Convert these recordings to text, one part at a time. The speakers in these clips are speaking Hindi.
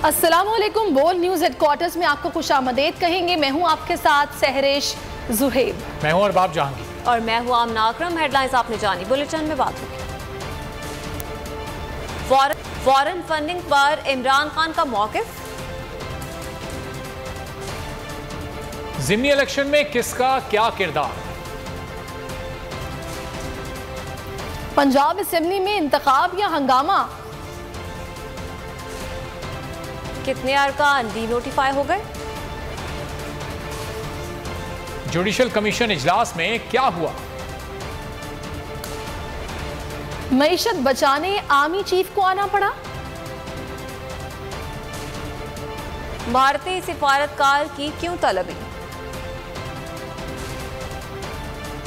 अस्सलामुअलैकुम। बोल न्यूज़ हेडक्वार्टर्स में आपको खुशामदीद कहेंगे। मैं हूं आपके साथ सहरेश जुहेब। मैं हूं अरबाब जहांगीर और मैं हूं आमना अकरम। हेडलाइंस आपने जानी, बुलेटिन में बात होगी। फॉरेन फंडिंग पर इमरान खान का मौक़िफ़। ज़िमनी इलेक्शन में किसका क्या किरदार। पंजाब असेंबली में इंतखाब या हंगामा। कितने अरकान डी नोटिफाई हो गए। जुडिशल कमीशन इजलास में क्या हुआ। मईशत बचाने आर्मी चीफ को आना पड़ा। भारतीय सिफारतकार की क्यों तलबी।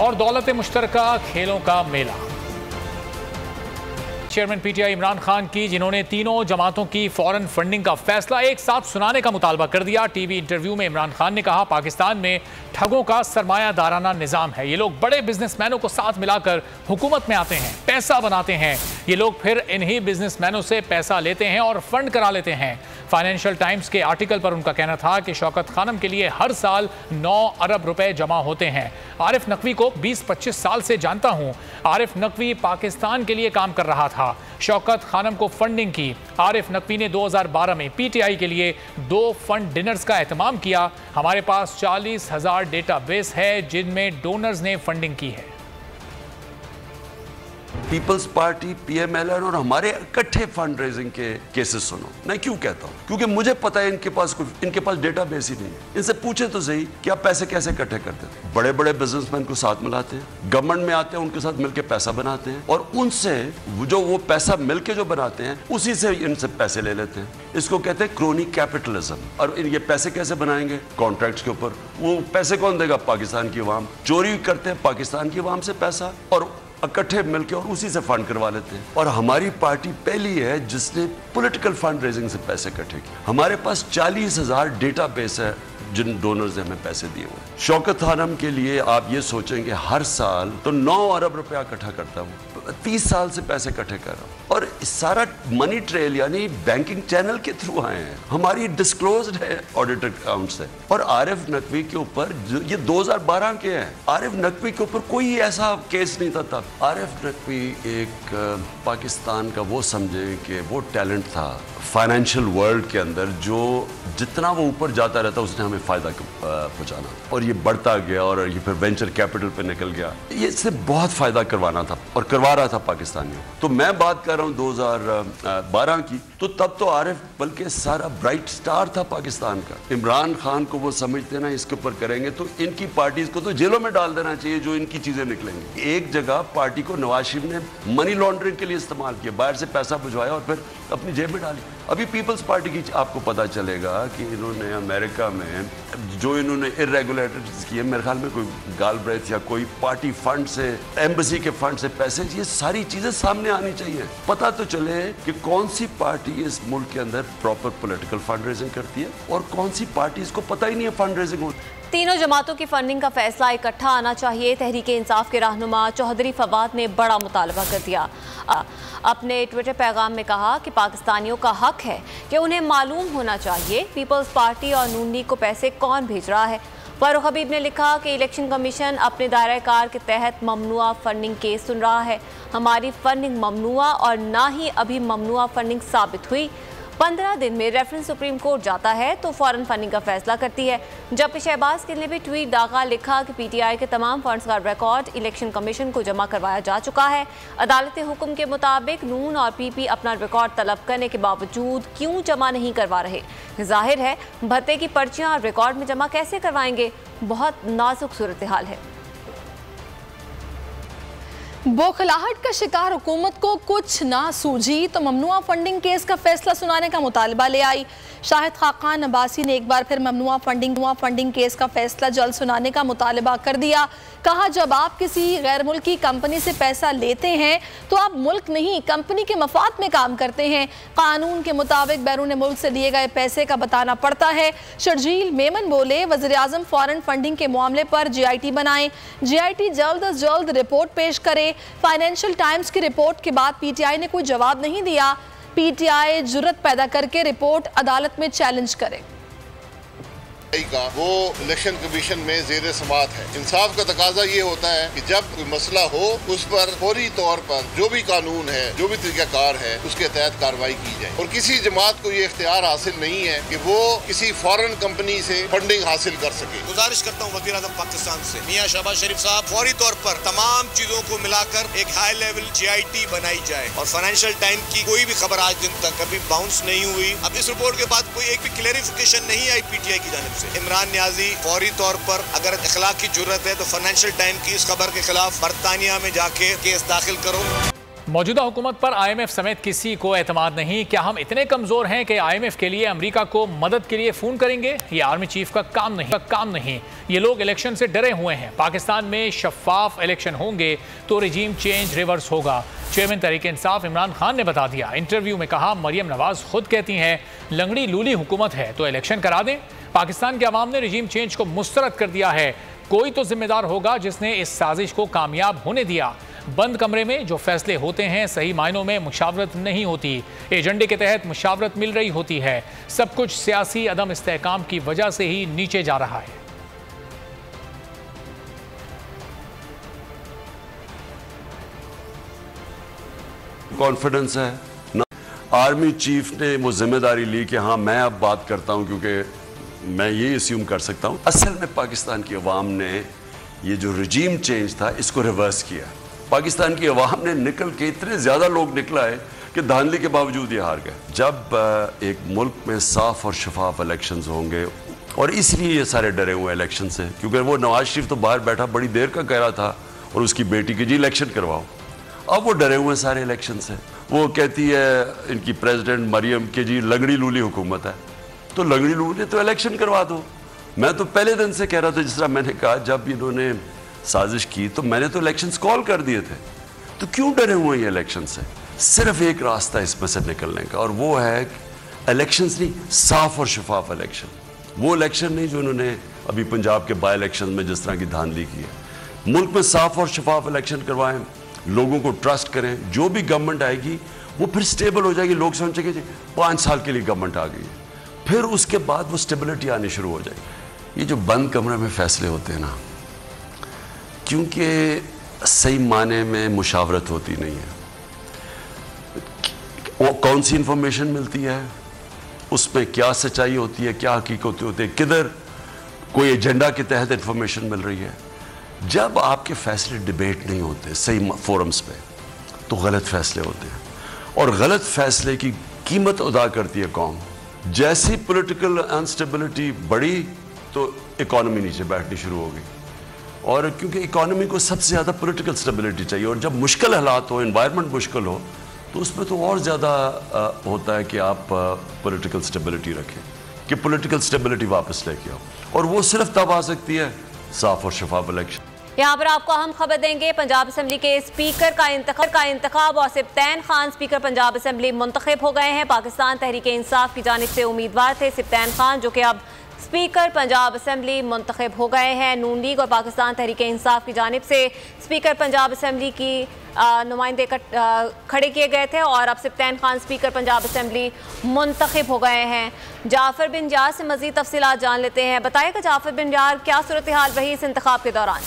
और दौलत मुश्तरका खेलों का मेला। चेयरमैन पीटीआई इमरान खान की, जिन्होंने तीनों जमातों की फॉरेन फंडिंग का फैसला एक साथ सुनाने का मुतालबा कर दिया। टीवी इंटरव्यू में इमरान खान ने कहा, पाकिस्तान में ठगों का सरमायादाराना निजाम है। ये लोग बड़े बिजनेसमैनों को साथ मिलाकर हुकूमत में आते हैं, पैसा बनाते हैं। ये लोग फिर इन्हीं बिजनेसमैनों से पैसा लेते हैं और फंड करा लेते हैं। फाइनेंशियल टाइम्स के आर्टिकल पर उनका कहना था कि शौकत खानम के लिए हर साल 9 अरब रुपए जमा होते हैं। आरिफ नकवी को 20-25 साल से जानता हूं। आरिफ नकवी पाकिस्तान के लिए काम कर रहा था। शौकत खानम को फंडिंग की। आरिफ नकवी ने 2012 में पीटीआई के लिए 2 फंड डिनर्स का एहतमाम किया। हमारे पास 40,000 डेटाबेस है जिनमें डोनर्स ने फंडिंग की है। पीपल्स पार्टी, पीएमएलएन और हमारे इकट्ठे फंड रेजिंग के केसेस सुनो। मैं क्यों कहता हूँ? क्योंकि मुझे पता है इनके पास डेटाबेस ही नहीं है। इनसे पूछे तो सही कि आप पैसे कैसे इकट्ठे करते थे। बड़े बड़े बिजनेसमैन को साथ मिलाते हैं, गवर्नमेंट में आते हैं, उनके साथ मिलकर पैसा बनाते हैं और उनसे वो पैसा मिलके जो बनाते हैं उसी से इनसे पैसे ले लेते हैं। इसको कहते हैं क्रोनी कैपिटलिज्म। और ये पैसे कैसे बनाएंगे? कॉन्ट्रैक्ट्स के ऊपर। वो पैसे कौन देगा? पाकिस्तान की अवाम। चोरी करते हैं पाकिस्तान की अवाम से पैसा और इकट्ठे मिलकर और उसी से फंड करवा लेते हैं। और हमारी पार्टी पहली है जिसने पॉलिटिकल फंड रेजिंग से पैसे इकट्ठे किए। हमारे पास 40,000 डेटाबेस है जिन डोनर्स ने हमें पैसे दिए हुए। शौकत खानम के लिए आप ये सोचेंगे हर साल तो 9 अरब रुपया इकट्ठा करता हूँ। 30 साल से पैसे इकट्ठे कर रहा हूँ और सारा मनी ट्रेल यानी बैंकिंग चैनल के थ्रू आए हैं। हमारी डिस्क्लोज्ड है ऑडिट अकाउंट से। और आरिफ नकवी के ऊपर ये 2012 के हैं। आरिफ नकवी के ऊपर कोई ऐसा केस नहीं था तब। आरिफ नकवी एक पाकिस्तान का वो समझे कि वो टैलेंट था फाइनेंशियल वर्ल्ड के अंदर, जो जितना वो ऊपर जाता रहता उसने हमें फ़ायदा पहुंचाना और ये बढ़ता गया और ये फिर वेंचर कैपिटल पे निकल गया। ये इससे बहुत फ़ायदा करवाना था और करवा रहा था पाकिस्तानियों। तो मैं बात कर रहा हूँ 2012 की, तो तब तो आरिफ बल्कि सारा ब्राइट स्टार था पाकिस्तान का। इमरान खान को वो समझते ना इसके ऊपर करेंगे तो इनकी पार्टीज को तो जेलों में डाल देना चाहिए जो इनकी चीज़ें निकलेंगी। एक जगह पार्टी को नवाज शरीफ ने मनी लॉन्ड्रिंग के लिए इस्तेमाल किया, बाहर से पैसा भिजवाया और फिर अपनी जेब में डाली। अभी पीपल्स पार्टी की आपको पता चलेगा कि इन्होंने अमेरिका में जो इन्होंने इरेगुलरिटीज किए, मेरे ख्याल में कोई गालब्रेथ या कोई पार्टी फंड से, एम्बेसी के फंड से पैसे, ये सारी चीजें सामने आनी चाहिए। पता तो चले कि कौन सी पार्टी इस मुल्क के अंदर प्रॉपर पॉलिटिकल फंड रेजिंग करती है और कौन सी पार्टी इसको पता ही नहीं है फंड रेजिंग होती। तीनों जमातों की फंडिंग का फैसला इकट्ठा आना चाहिए। तहरीके इंसाफ के रहनुमा चौधरी फवाद ने बड़ा मुतालबा कर दिया। अपने ट्विटर पैगाम में कहा कि पाकिस्तानियों का हक है कि उन्हें मालूम होना चाहिए पीपल्स पार्टी और नून लीग को पैसे कौन भेज रहा है। फारूक हबीब ने लिखा कि इलेक्शन कमीशन अपने दायरा कार के तहत ममनुआ फंडिंग केस सुन रहा है। हमारी फंडिंग ममनुआ और ना ही अभी ममनुआ फंडिंग साबित हुई। 15 दिन में रेफरेंस सुप्रीम कोर्ट जाता है तो फॉरेन फंडिंग का फैसला करती है। जबकि शहबाज गिल ने भी ट्वीट दागा लिखा कि पीटीआई के तमाम फंड्स का रिकॉर्ड इलेक्शन कमीशन को जमा करवाया जा चुका है। अदालत हुक्म के मुताबिक नून और पीपी अपना रिकॉर्ड तलब करने के बावजूद क्यों जमा नहीं करवा रहे। जाहिर है भत्ते की पर्चियां रिकॉर्ड में जमा कैसे करवाएंगे। बहुत नाजुक सूरत हाल है। बौखलाहट का शिकार हुकूमत को कुछ ना सूझी तो ममनुआ फंडिंग केस का फैसला सुनाने का मुतालबा ले आई। शाहिद खाकान अब्बासी ने एक बार फिर ममनुआ फंडिंग केस का फैसला जल्द सुनाने का मुतालबा कर दिया। कहा, जब आप किसी गैर मुल्की कंपनी से पैसा लेते हैं तो आप मुल्क नहीं कंपनी के मफाद में काम करते हैं। कानून के मुताबिक बैरून मुल्क से लिए गए पैसे का बताना पड़ता है। शर्जील मेमन बोले, वज़ीर आज़म फॉरेन फंडिंग के मामले पर GIT बनाएं। GIT जल्द अज जल्द रिपोर्ट पेश करे। फाइनेंशियल टाइम्स की रिपोर्ट के बाद PTI ने कोई जवाब नहीं दिया। PTI जुर्रत पैदा करके रिपोर्ट अदालत में चैलेंज करे। का वो इलेक्शन कमीशन में ज़ेर समात है। इंसाफ का तकाजा ये होता है कि जब कोई मसला हो उस पर फौरी तौर पर जो भी कानून है, जो भी तरीकाकार है, उसके तहत कार्रवाई की जाए। और किसी जमात को ये इख्तियार हासिल नहीं है कि वो किसी फॉरेन कंपनी से फंडिंग हासिल कर सके। गुजारिश करता हूँ वज़ीर आज़म पाकिस्तान से मियां शहबाज शरीफ साहब, फौरी तौर पर तमाम चीजों को मिलाकर एक हाई लेवल GIT बनाई जाए। और फाइनेंशियल टाइम की कोई भी खबर आज दिन तक कभी बाउंस नहीं हुई। अब इस रिपोर्ट के बाद कोई एक भी क्लेरिफिकेशन नहीं आई PTI की जानिब से। इमरान नियाजी फौरी तौर पर अगर इखलाक की जरूरत है तो फाइनेंशियल टाइम की इस खबर के खिलाफ बरतानिया में जाके केस दाखिल करो। मौजूदा हुकूमत पर IMF समेत किसी को एतमाद नहीं। क्या हम इतने कमजोर हैं कि IMF के लिए अमेरिका को मदद के लिए फोन करेंगे? ये आर्मी चीफ का काम नहीं। ये लोग इलेक्शन से डरे हुए हैं। पाकिस्तान में शफाफ इलेक्शन होंगे तो रिजीम चेंज रिवर्स होगा। चेयरमैन तहरीक इंसाफ इमरान खान ने बता दिया। इंटरव्यू में कहा, मरियम नवाज खुद कहती हैं लंगड़ी लूली हुकूमत है तो इलेक्शन करा दें। पाकिस्तान के अवाम ने रिजीम चेंज को मुस्तरद कर दिया है। कोई तो जिम्मेदार होगा जिसने इस साजिश को कामयाब होने दिया। बंद कमरे में जो फैसले होते हैं सही मायनों में मुशावरत नहीं होती। एजेंडे के तहत मुशावरत मिल रही होती है। सब कुछ सियासी अदम इस्तेहकाम की वजह से ही नीचे जा रहा है। कॉन्फिडेंस है ना, आर्मी चीफ ने वो जिम्मेदारी ली कि हाँ मैं अब बात करता हूं क्योंकि मैं ये अस्यूम कर सकता हूं। असल में पाकिस्तान की अवाम ने ये जो रिजीम चेंज था इसको रिवर्स किया। पाकिस्तान की अवाम ने निकल के, इतने ज़्यादा लोग निकला है कि धांधली के बावजूद ये हार गए। जब एक मुल्क में साफ और शफाफ इलेक्शंस होंगे, और इसलिए ये सारे डरे हुए इलेक्शन से, क्योंकि वो नवाज शरीफ तो बाहर बैठा बड़ी देर का कह रहा था और उसकी बेटी की जी इलेक्शन करवाओ। अब वो डरे हुए सारे इलेक्शन से। वो कहती है इनकी प्रेसिडेंट मरियम के जी लंगड़ी लूली हुकूमत है, तो लंगड़ी लूली तो इलेक्शन करवा दो। मैं तो पहले दिन से कह रहा था, जिस तरह मैंने कहा जब इन्होंने साजिश की तो मैंने तो इलेक्शंस कॉल कर दिए थे। तो क्यों डरे हुए हैं ये इलेक्शन से? सिर्फ एक रास्ता इसमें से निकलने का, और वो है इलेक्शंस नहीं, साफ और शफाफ इलेक्शन। वो इलेक्शन नहीं जो इन्होंने अभी पंजाब के बाई इलेक्शन में जिस तरह की धांधली की है। मुल्क में साफ और शफाफ इलेक्शन करवाएं, लोगों को ट्रस्ट करें। जो भी गवर्नमेंट आएगी वो फिर स्टेबल हो जाएगी। लोग समझेंगे 5 साल के लिए गवर्नमेंट आ गई है, फिर उसके बाद वो स्टेबिलिटी आनी शुरू हो जाएगी। ये जो बंद कमरे में फैसले होते हैं ना, क्योंकि सही माने में मुशावरत होती नहीं है। वो कौन सी इंफॉर्मेशन मिलती है, उसमें क्या सच्चाई होती है, क्या हकीकत होती है, किधर कोई एजेंडा के तहत इंफॉर्मेशन मिल रही है। जब आपके फैसले डिबेट नहीं होते सही फोरम्स पे तो गलत फैसले होते हैं, और गलत फैसले की कीमत अदा करती है कौम। जैसी पॉलिटिकल अनस्टेबिलिटी बढ़ी तो इकॉनमी नीचे बैठनी शुरू हो गई, और क्योंकि इकॉनमी को सबसे ज़्यादा पॉलिटिकल स्टेबिलिटी चाहिए, और जब मुश्किल हालात हो, एनवायरनमेंट मुश्किल हो, तो उसमें तो और ज़्यादा होता है कि आप पॉलिटिकल स्टेबिलिटी रखें, कि पॉलिटिकल स्टेबिलिटी वापस लेके आओ, और वो सिर्फ तब आ सकती है साफ और शफाफ इलेक्शन। यहाँ पर आपको हम खबर देंगे, पंजाब असेंबली के स्पीकर का इंतखाब और सिप्तान खान स्पीकर पंजाब असेंबली मुंतखब हो गए हैं। पाकिस्तान तहरीक इंसाफ की जानिब से उम्मीदवार थे सिप्तान खान, जो कि अब स्पीकर पंजाब असेंबली मुंतखब हो गए हैं। नून लीग और पाकिस्तान तहरीक इंसाफ की जानिब से स्पीकर पंजाब असेंबली की नुमाइंदे खड़े किए गए थे, और अब सिप्तान खान स्पीकर पंजाब असेंबली मुंतखब हो गए हैं। जाफर बिन यार से मज़ीद तफसीलात जान लेते हैं। बताइएगा जाफर बिन यार, क्या सूरत हाल रही इस इंतखाब के दौरान?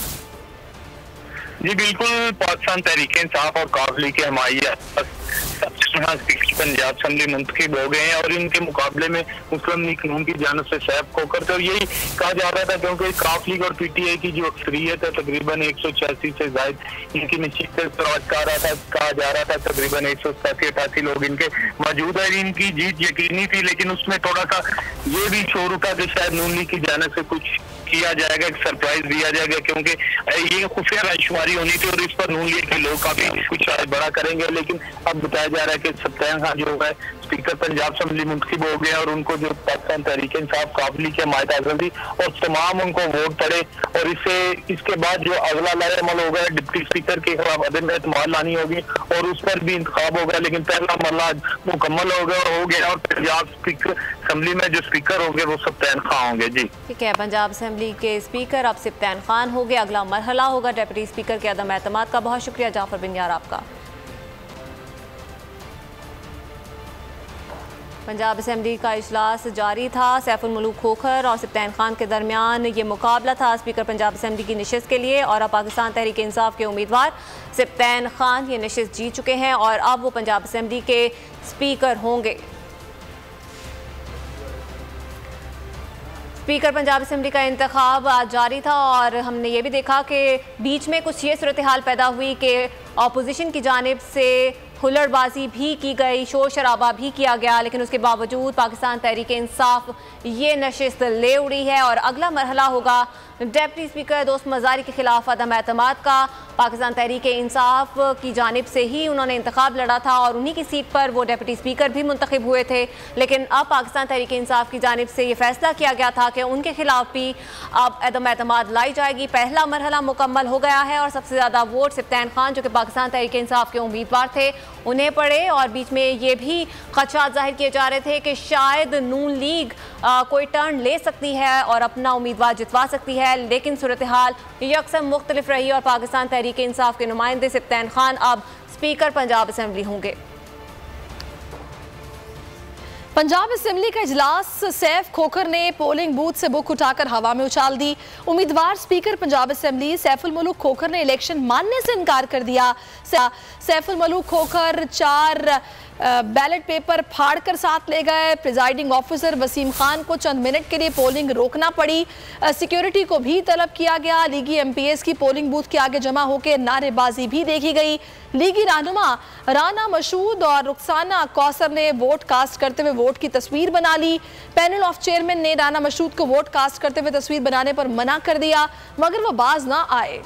जी बिल्कुल, पाकिस्तान तहरीक इंसाफ और काफली के हमायत पंजाब असेंबली मुंतखब हो गए हैं, और इनके मुकाबले में मुस्लिम लीग नून की जानिब से सैफ खोकर, तो यही कहा जा रहा था क्योंकि काफ लीग और PTI की जो अक्सरियत है तकरीबन 186 से जायद इनकी निश्चित से कहा जा रहा था तकरीबन 187-88 लोग इनके मौजूद है। इनकी जीत यकीनी थी, लेकिन उसमें थोड़ा सा ये भी शोर उठा कि शायद नून लीग की जानिब से कुछ किया जाएगा, एक सरप्राइज दिया जाएगा, क्योंकि ये खुफिया रायशुमारी होनी थी और इस पर नून लीग के लोग काफी कुछ बड़ा करेंगे। लेकिन अब बताया जा रहा है कि सिप्तान खान जो है स्पीकर पंजाब असेंबली मुंतखब हो गए, और उनको जो पाकिस्तान तहरीक इंसाफ काबली की हमायत हासिल थी और तमाम उनको वोट पड़े, और इसके बाद जो अगला लाएअमल होगा डिप्टी स्पीकर के खिलाफ अदम एतमाद लानी होगी, और उस पर भी इंतखाब होगा। लेकिन पहला मरला मुकम्मल हो गया और पंजाब स्पीकर असेंबली में जो स्पीकर होंगे वो सिप्तान खान होंगे। जी ठीक है, पंजाब असेंबली के स्पीकर अब सिप्तान खान हो गए। अगला मरहला होगा डिप्टी स्पीकर के अदम एतमाद का। बहुत शुक्रिया जाफर बिन यार आपका। पंजाब असेंबली का इजलास जारी था। सैफुल मुलूक खोखर और सिप्तान खान के दरमियान ये मुकाबला था स्पीकर पंजाब असेंबली की नशिस्त के लिए, और अब पाकिस्तान तहरीक इंसाफ के उम्मीदवार सिप्तान खान ये नशिस्त जीत चुके हैं और अब वो पंजाब असेंबली के स्पीकर होंगे। स्पीकर पंजाब असेंबली का इंतखाब आज जारी था और हमने ये भी देखा कि बीच में कुछ ये सूरत हाल पैदा हुई कि अपोजिशन की जानिब से हुल्लड़बाजी भी की गई, शोर शराबा भी किया गया, लेकिन उसके बावजूद पाकिस्तान तहरीक इंसाफ ये नशिस्त ले उड़ी है और अगला मरहला होगा डिप्टी स्पीकर दोस्त मज़ारी के खिलाफ अदम एतमाद का। पाकिस्तान तहरीक इंसाफ की जानिब से ही उन्होंने इंतखाब लड़ा था और उन्हीं की सीट पर वो डिप्टी स्पीकर भी मुंतखब हुए थे, लेकिन अब पाकिस्तान तहरीक इंसाफ की जानिब से ये फैसला किया गया था कि उनके खिलाफ भी अब अदम एतमाद लाई जाएगी। पहला मरहला मुकम्मल हो गया है और सबसे ज़्यादा वोट सिप्तान खान जो कि पाकिस्तान तहरीक इंसाफ के उम्मीदवार थे उन्हें पड़े, और बीच में ये भी खदशात जाहिर किए जा रहे थे कि शायद नून लीग कोई टर्न ले सकती है और अपना उम्मीदवार जितवा सकती है, लेकिन सूरत हाल यकसम मुख्तलिफ रही और पाकिस्तान तहरीक इंसाफ के नुमाइंदे सिप्तान खान अब स्पीकर पंजाब असेंबली होंगे। पंजाब असेंबली का इजलास सैफ खोखर ने पोलिंग बूथ से बुक उठाकर हवा में उछाल दी। उम्मीदवार स्पीकर पंजाब असेंबली सैफुल मलूक खोखर ने इलेक्शन मानने से इनकार कर दिया। सैफुल मलूक खोखर 4 बैलेट पेपर फाड़कर साथ ले गए। प्रिजाइडिंग ऑफिसर वसीम खान को चंद मिनट के लिए पोलिंग रोकना पड़ी। सिक्योरिटी को भी तलब किया गया। लीगी एमपीएस की पोलिंग बूथ के आगे जमा होकर नारेबाजी भी देखी गई। लीगी रहनुमा राना मशहूद और रुखसाना कौसर ने वोट कास्ट करते हुए वोट की तस्वीर बना ली। पैनल ऑफ चेयरमैन ने राना मशहूद को वोट कास्ट करते हुए तस्वीर बनाने पर मना कर दिया, मगर वो बाज ना आए।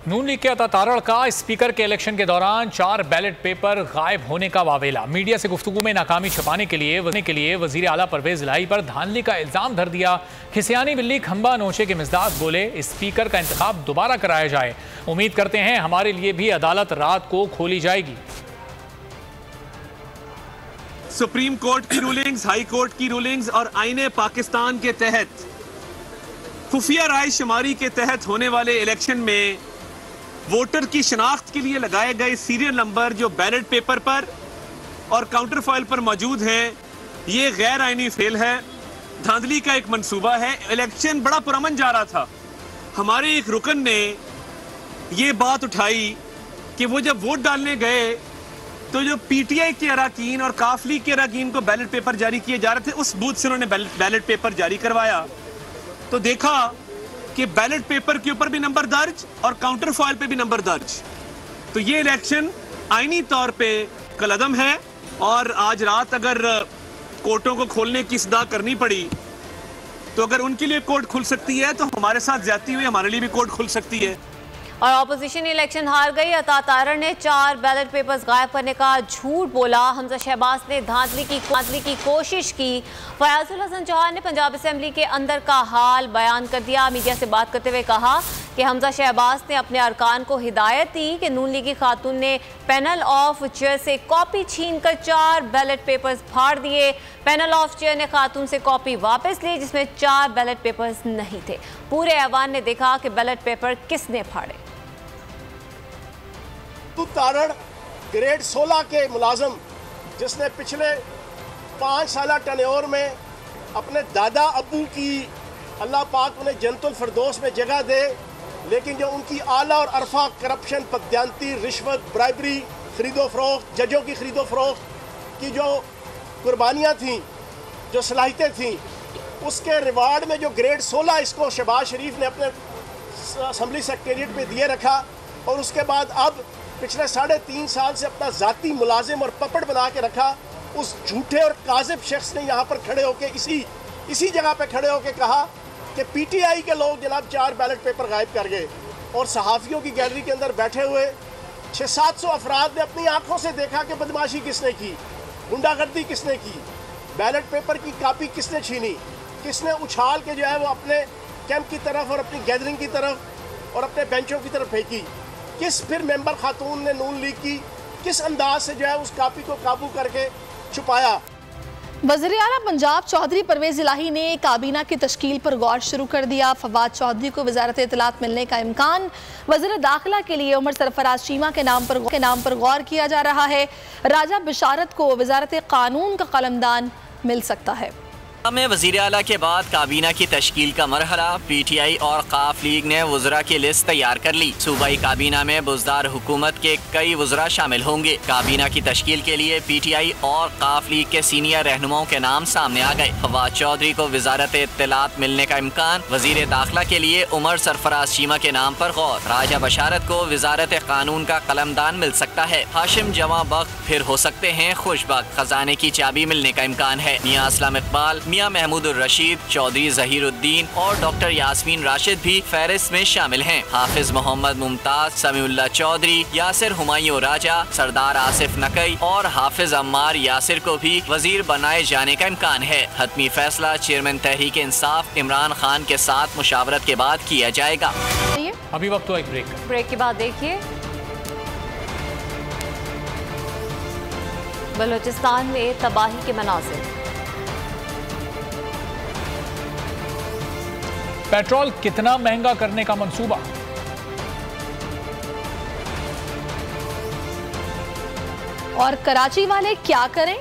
नून लीग के अता तारड़ का स्पीकर के इलेक्शन के दौरान 4 बैलेट पेपर गायब होने का वावेला। मीडिया से गुफ्तगू में नाकामी छुपाने के लिए वजीर आला परवेज इलाही पर धांधली का इल्जाम धर दिया। खिसियानी बिल्ली खंबा नोशे के मिज़दाद बोले स्पीकर का इंतखाब दोबारा कराया जाए, उम्मीद करते हैं हमारे लिए भी अदालत रात को खोली जाएगी। सुप्रीम कोर्ट की रूलिंग्स, हाई कोर्ट की रूलिंग्स और आईने पाकिस्तान के तहत खुफिया राय शुमारी के तहत होने वाले इलेक्शन में वोटर की शनाख्त के लिए लगाए गए सीरियल नंबर जो बैलेट पेपर पर और काउंटर फॉइल पर मौजूद हैं, ये गैर आईनी फेल है, धांधली का एक मंसूबा है। इलेक्शन बड़ा पुरअमन जा रहा था। हमारे एक रुकन ने ये बात उठाई कि वो जब वोट डालने गए तो जो पीटीआई के अरकान और काफ लीग के अरकान को बैलेट पेपर जारी किए जा रहे थे, उस बूथ से उन्होंने बैलेट पेपर जारी करवाया तो देखा कि बैलेट पेपर के ऊपर भी नंबर दर्ज और काउंटर फॉइल पे भी नंबर दर्ज। तो ये इलेक्शन आईनी तौर पे कलअदम है और आज रात अगर कोर्टों को खोलने की सदा करनी पड़ी तो अगर उनके लिए कोर्ट खुल सकती है तो हमारे साथ ज्यादती हुई हमारे लिए भी कोर्ट खुल सकती है। और ऑपोजिशन इलेक्शन हार गई। अता तारड़ ने 4 बैलेट पेपर्स गायब करने का झूठ बोला। हमजा शहबाज ने धांधली की कोशिश की। फयाजुल हसन चौहान ने पंजाब असेंबली के अंदर का हाल बयान कर दिया। मीडिया से बात करते हुए कहा कि हमजा शहबाज ने अपने अरकान को हिदायत दी कि नून लीगी खातून ने पैनल ऑफ चेयर से कॉपी छीनकर 4 बैलेट पेपर्स फाड़ दिए। पैनल ऑफ चेयर ने खातून से कॉपी वापस ली जिसमें 4 बैलेट पेपर्स नहीं थे। पूरे ऐवान ने देखा कि बैलेट पेपर किसने फाड़े। तारड़ ग्रेड 16 के मुलाजम जिसने पिछले 5 साल टन्योर में अपने दादा अब्बू की अल्लाह पाक उन्हें जन्नतुल फिरदौस में जगह दे, लेकिन जो उनकी आला और अरफा करप्शन, पद्यांती, रिश्वत, ब्राइबरी, खरीदो फरोख्त, जजों की खरीदो फरोख्त की जो कुर्बानियाँ थीं, जो सलाहियतें थीं, उसके रिवार्ड में जो ग्रेड 16 इसको शहबाज शरीफ ने अपने असम्बली सेक्रेटेरिएट पे दिए रखा और उसके बाद अब पिछले 3.5 साल से अपना ज़ाती मुलाजिम और पपड़ बना के रखा। उस झूठे और काजिब शख्स ने यहाँ पर खड़े होकर इसी जगह पे खड़े होकर कहा कि पीटीआई के लोग जनाब 4 बैलेट पेपर गायब कर गए और सहाफ़ियों की गैलरी के अंदर बैठे हुए 600-700 अफराद ने अपनी आंखों से देखा कि बदमाशी किसने की, गुंडागर्दी किसने की, बैलेट पेपर की कापी किसने छीनी, किसने उछाल के जो है वो अपने कैंप की तरफ और अपनी गैदरिंग की तरफ और अपने बेंचों की तरफ फेंकी, किस फिर मेंबर खातून ने नून लीग की किस अंदाज से जो है उस कापी को काबू करके छुपाया। वज़ीर आला पंजाब चौधरी परवेज इलाही ने काबीना की तश्कील पर गौर शुरू कर दिया। फवाद चौधरी को वजारत इत्तलात मिलने का इम्कान। वज़ीर दाखिला के लिए उमर सरफराज चीमा के नाम पर गौर किया जा रहा है। राजा बिशारत को वजारत कानून का कलमदान मिल सकता है। में वज़ीर आला के बाद काबीना की तश्कील का मरहला। PTI और काफ लीग ने वज़रा की लिस्ट तैयार कर ली। सूबाई काबीना में बुज़दार हुकूमत के कई वज़रा शामिल होंगे। काबीना की तश्कील के लिए PTI और काफ लीग के सीनियर रहनुमाओं के नाम सामने आ गए। फवाद चौधरी को वजारत इत्तलात मिलने का इम्कान। वज़ीर दाखिला के लिए उमर सरफराज चीमा के नाम पर गौर। राजा बशारत को वजारत कानून का कलमदान मिल सकता है। हाशिम जवां बख्त फिर हो सकते हैं खुशबख्त। खजाने की चाबी मिलने का इम्कान है। मियां असलम इकबाल, मियां महमूदुर रशीद, चौधरी ज़हीरुद्दीन और डॉक्टर यास्मीन राशिद भी फहरिस्त में शामिल हैं। हाफिज मोहम्मद मुमताज, समीउल्लाह चौधरी, यासिर हुमायूं राजा, सरदार आसिफ नकई और हाफिज अम्मार यासिर को भी वजीर बनाए जाने का इम्कान है। हतमी फैसला चेयरमैन तहरीक इंसाफ इमरान खान के साथ मुशावरत के बाद किया जाएगा। अभी वक्त तो एक ब्रेक के बाद देखिए बलूचिस्तान में तबाही के मनाज़िर। पेट्रोल कितना महंगा करने का मंसूबा। और कराची वाले क्या करें।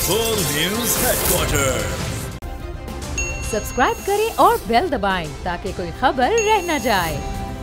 Full news headquarter. सब्सक्राइब करें और बेल दबाएं ताकि कोई खबर रह न जाए।